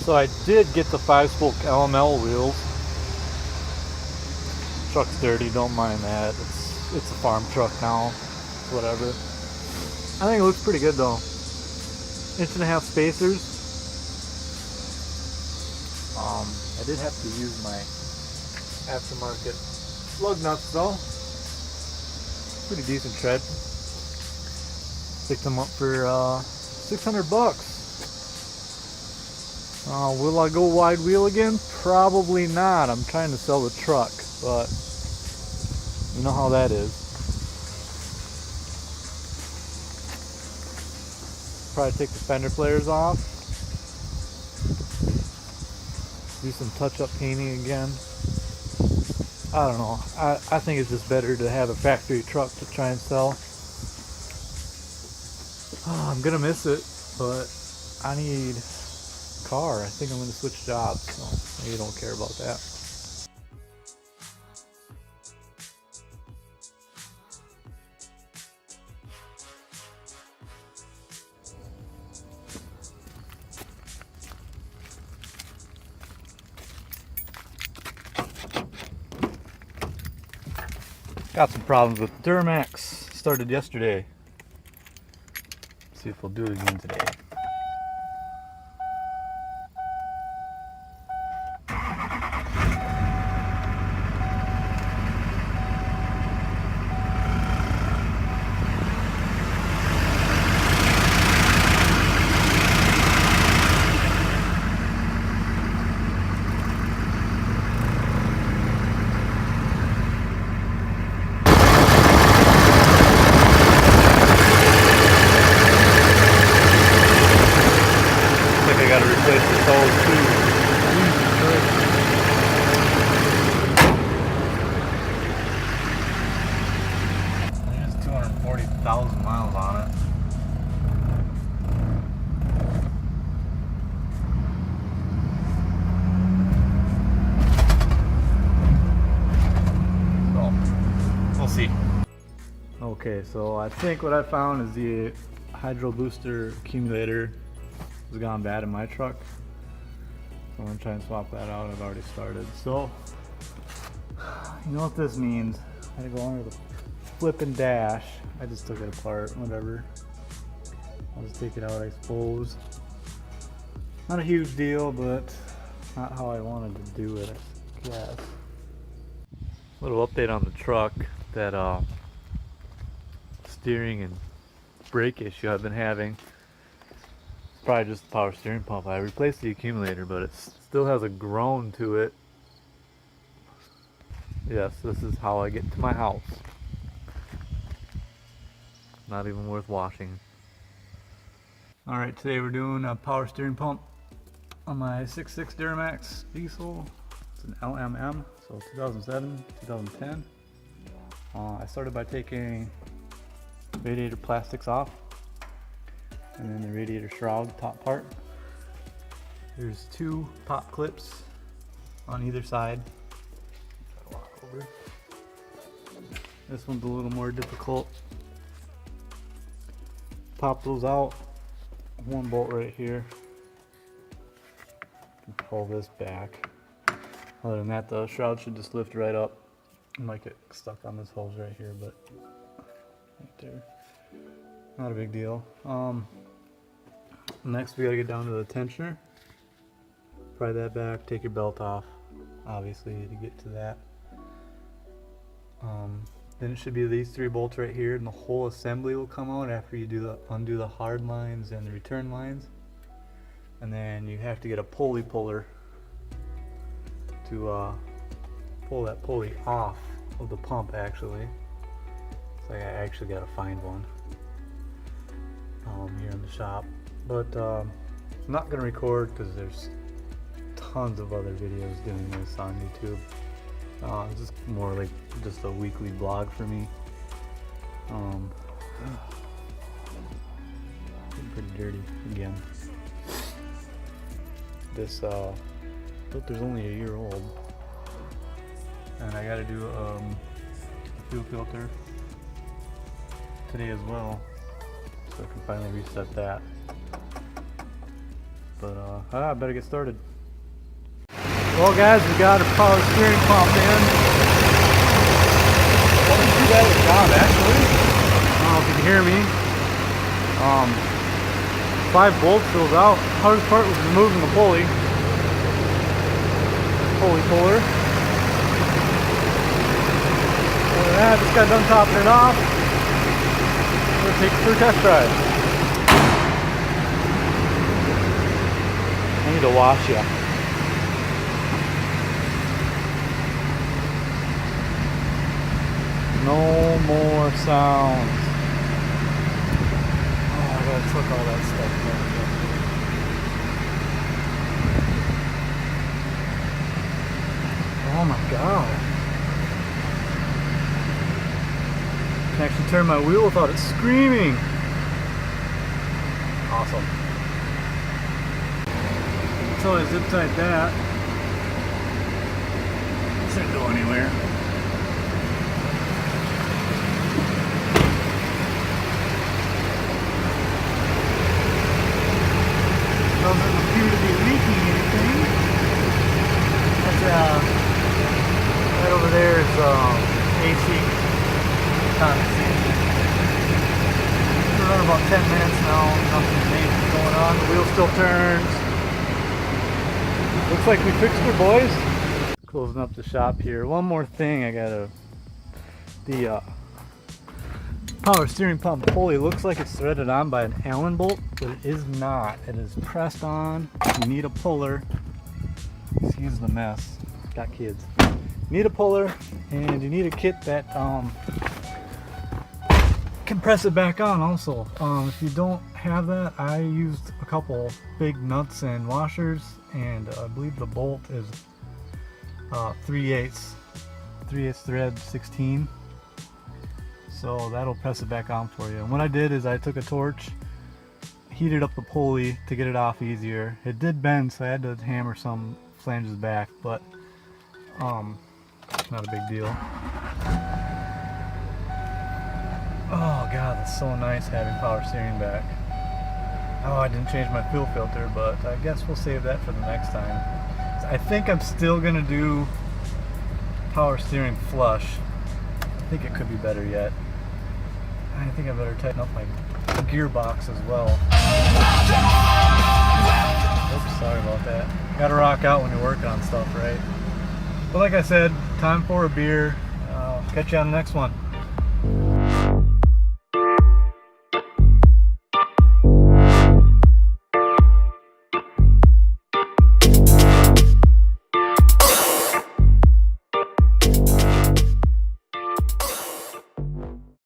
So I did get the 5-spoke LML wheels. Truck's dirty, don't mind that. It's a farm truck now. Whatever. I think it looks pretty good though. 1.5 spacers. I did have to use my aftermarket lug nuts though. Pretty decent tread. Picked them up for $600. Will I go wide wheel again? Probably not. I'm trying to sell the truck, but you know how that is. Probably take the fender flares off. Do some touch-up painting again. I don't know. I think it's just better to have a factory truck to try and sell. I'm gonna miss it, but I need a car. I think I'm gonna switch jobs, so maybe don't care about that. Got some problems with Duramax. Started yesterday. See if we'll do it again today. I gotta replace this hose too. There's 240,000 miles on it. So, we'll see. Okay, so I think what I found is the hydro booster accumulator has gone bad in my truck, so I'm gonna try and swap that out. I've already started. So you know what this means. I gotta go under the flipping dash. I just took it apart, whatever. I'll just take it out, I suppose. Not a huge deal, but not how I wanted to do it, I guess. Little update on the truck. That steering and brake issue I've been having. Probably just the power steering pump. I replaced the accumulator, but it still has a groan to it. Yes, this is how I get to my house. Not even worth washing. Alright, today we're doing a power steering pump on my 6.6 Duramax diesel. It's an LMM, so 2007, 2010. I started by taking radiator plastics off, and then the radiator shroud top part. There's 2 pop clips on either side. Walk over. This one's a little more difficult. Pop those out. 1 bolt right here. Pull this back. Other than that, the shroud should just lift right up. It might get stuck on this hose right here, but right there. Not a big deal. Next we gotta get down to the tensioner. Pry that back, take your belt off, obviously, to get to that. Then it should be these 3 bolts right here, and the whole assembly will come out after you undo the hard lines and the return lines. And then you have to get a pulley puller to pull that pulley off of the pump, actually. So I actually gotta find one here in the shop. But I'm not gonna record because there's tons of other videos doing this on YouTube. It's just more like just a weekly blog for me. Getting pretty dirty again. This filter's only a year old, and I gotta do a fuel filter today as well, so I can finally reset that. But I better get started. Well guys, we got a power steering pump in. Wasn't too bad of a job actually. I don't know if you can hear me. 5 bolts goes out. Hardest part was removing the pulley. Pulley puller. Other than that, just got done topping it off. I'm gonna take it for a test drive. I need to wash ya. No more sounds. Oh, I gotta took all that stuff down. Oh my god. I can actually turn my wheel without it screaming. Awesome. So I zip tied that. It shouldn't go anywhere. Doesn't appear to be leaking anything. That's right over there is AC condensation. We're running about 10 minutes now. Nothing major going on. The wheel still turns. Looks like we fixed her, boys. Closing up the shop here. One more thing, the power steering pump pulley looks like it's threaded on by an Allen bolt, but it is not. It is pressed on. You need a puller. Excuse the mess. Got kids. You need a puller, and you need a kit that can press it back on also. If you don't have that, I used a couple big nuts and washers, and I believe the bolt is 3/8 thread 16. So that'll press it back on for you. And what I did is I took a torch, heated up the pulley to get it off easier. It did bend, so I had to hammer some flanges back, but not a big deal. Oh god, that's so nice having power steering back. Oh, I didn't change my fuel filter, but I guess we'll save that for the next time. I think I'm still gonna do power steering flush. I think it could be better yet. I think I better tighten up my gearbox as well. Oops, sorry about that. Gotta rock out when you're working on stuff, right? But like I said, time for a beer. I'll catch you on the next one.